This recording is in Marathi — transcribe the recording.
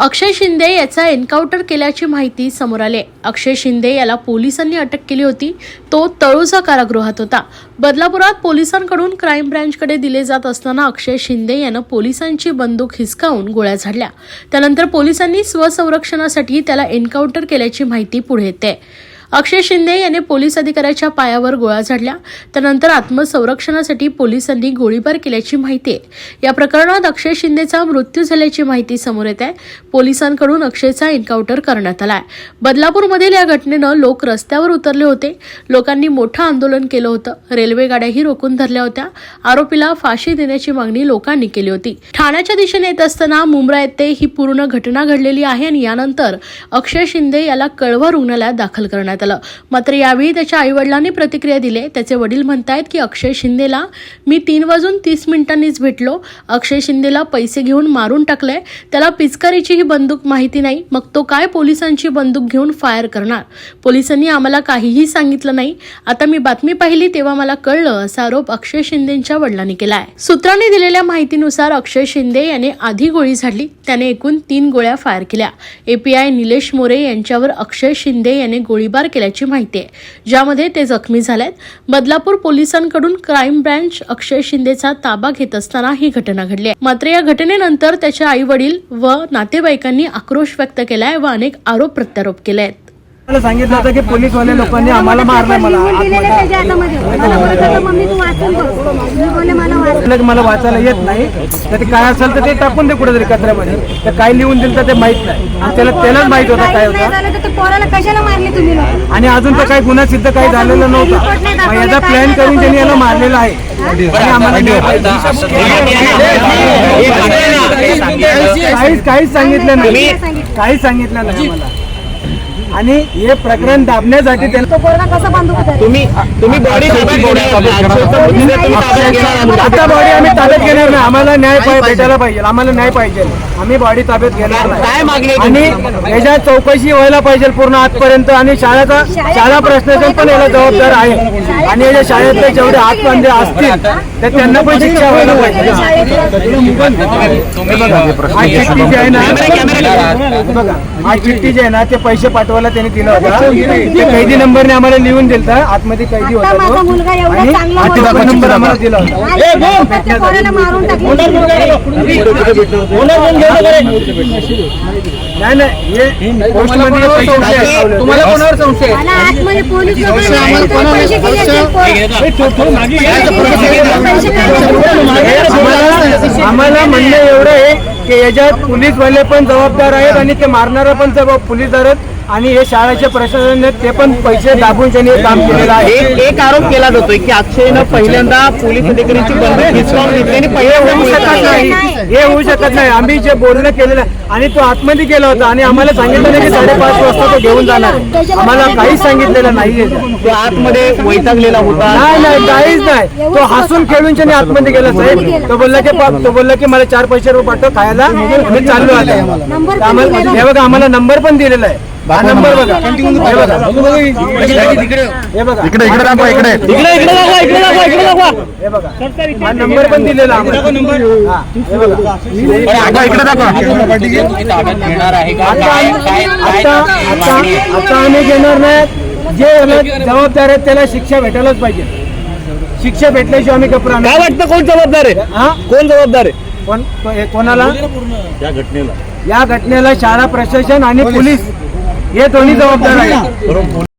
अक्षय शिंदे याचा एन्काउंटर केल्याची माहिती समोर आली आहे। अक्षय शिंदे याला पोलिसांनी अटक केली होती। तो तळोजा कारागृहात होता। बदलापुरात पोलिसांकडून क्राईम ब्रँचकडे दिले जात असताना अक्षय शिंदे यानं पोलिसांची बंदूक हिसकावून गोळ्या झाडल्या। त्यानंतर पोलिसांनी स्वसंरक्षणासाठी त्याला एन्काउंटर केल्याची माहिती पुढे येते। अक्षय शिंदे याने पोलीस अधिकाऱ्याच्या पायावर गोळ्या झाडल्या। त्यानंतर आत्मसंरक्षणासाठी पोलिसांनी गोळीबार केल्याची माहिती आहे। या प्रकरणात अक्षय शिंदेचा मृत्यू झाल्याची माहिती समोर येत आहे। पोलिसांकडून अक्षयचा एन्काउंटर करण्यात आलाय। बदलापूरमधील या घटनेनं लोक रस्त्यावर उतरले होते। लोकांनी मोठं आंदोलन केलं होतं। रेल्वे गाड्याही रोखून धरल्या होत्या। आरोपीला फाशी देण्याची मागणी लोकांनी केली होती। ठाण्याच्या दिशेने येत असताना मुंब्रा येथे ही पूर्ण घटना घडलेली आहे आणि यानंतर अक्षय शिंदे याला कळवा रुग्णालयात दाखल करण्यात आलं। मात्र यावेळी त्याच्या आईवडिलांनी प्रतिक्रिया दिली। त्याचे वडील म्हणतायत की अक्षय शिंदेला मी 3:30 भेटलो। अक्षय शिंदेला पैसे घेऊन मारून टाकले। त्याला पिचकारीची ही बंदूक माहिती नाही, मग तो काय पोलिसांची बंदूक घेऊन फायर करणार? पोलिसांनी आम्हाला काहीही सांगितलं नाही। आता मी बातमी पाहिली तेव्हा मला कळलं, असा आरोप अक्षय शिंदेच्या वडिलांनी केलाय। सूत्रांनी दिलेल्या माहितीनुसार अक्षय शिंदे याने आधी गोळी झाडली। त्याने एकूण 3 गोळ्या फायर केल्या। एपीआय निलेश मोरे यांच्यावर अक्षय शिंदे याने गोळीबार केल्याची माहिती आहे, ज्यामध्ये ते जखमी झालेत। बदलापूर पोलिसांकडून क्राईम ब्रँच अक्षय शिंदेचा ताबा घेत असताना ही घटना घडली आहे। मात्र या घटनेनंतर त्याचे आई वडील व नातेवाईकांनी आक्रोश व्यक्त केलाय व अनेक आरोप प्रत्यारोप केले आहेत। मला सांगितलं होतं की पोलीसवाले लोकांनी आम्हाला मारलं। मला वाचायला येत नाही, तर ते काय असेल तर ते टाकून दे कुठेतरी कचऱ्यामध्ये। तर काय लिहून दिलं तर ते माहित नाही, आणि त्यालाच माहित होतं काय होतं। आणि अजून तर काही गुन्हा सिद्ध काही झालेला नव्हता। याचा प्लॅन करून त्यांनी याला मारलेला आहे। आणि आम्हाला काहीच सांगितलं नाही, काहीच सांगितलं नाही आम्हाला। आणि हे प्रकरण दाबण्यासाठी आता बॉडी आम्ही ताब्यात घेणार नाही। आम्हाला न्याय भेटायला पाहिजे, आम्हाला न्याय पाहिजे। आम्ही बॉडी ताब्यात घेणार नाही आणि याच्या चौकशी व्हायला पाहिजे पूर्ण आजपर्यंत। आणि शाळा प्रशासन पण याला जबाबदार आहे। आणि या शाळेतले जेवढे हातबंदे असतील तर त्यांना पण शिक्षा व्हायला पाहिजे। आज चिठ्ठी जी आहे ना, ते पैसे पाठवायला त्यांनी दिलं होतं। ते कैदी नंबरने आम्हाला लिहून दिलता। आतमध्ये कैदी होता तो, आणि आठवा नंबर आम्हाला दिला होता। नाही, हे पोस्टमध्ये तुम्हाला कोणावर संशय आम्हाला म्हणणं एवढं आहे की याच्यात पोलीसवाले पण जबाबदार आहेत आणि ते मारणारा पण पोलीसदार आहेत। आणि हे शाळेचे प्रशासनाने ते पण पैसे दाबून त्यांनी काम केलेलं आहे। एक आरोप केला जातोय की अक्षयनं पहिल्यांदा पोलीस अधिकाऱ्यांची बंदूक हिसकावून घेतली। हे होऊ शकत नाही। आम्ही जे बोलणं केलेलं आहे, आणि तो आतमध्ये गेला होता आणि आम्हाला सांगितलं नाही की 5:30 वाजता तो घेऊन जाणार। आम्हाला काहीच सांगितलेलं नाहीये। तो आतमध्ये वैतागलेला होता? नाही, काहीच नाही। तो हसून खेळून त्याने आतमध्ये गेला साहेब। तो बोलला की मला 4 पैसे पाठव खायला, मी चाललो आता। हे बघा, आम्हाला नंबर पण दिलेला आहे। नंबर बघा, हे बघा, हे बघा, इकडे दाखवा, इकडे दाखवा, हे बघा, हा नंबर पण दिलेला आम्हाला। हे बघा, इकडे दाखवा। आता आम्ही घेणार नाही। जे जबाबदार आहेत त्याला शिक्षा भेटायलाच पाहिजे। शिक्षा भेटल्याशिवाय आम्ही कपडा। काय वाटतं कोण जबाबदार आहे? कोण जबाबदार आहे? कोणाला? या घटनेला शाळा प्रशासन आणि पोलीस हे दोन्ही जबाबदार आहेत।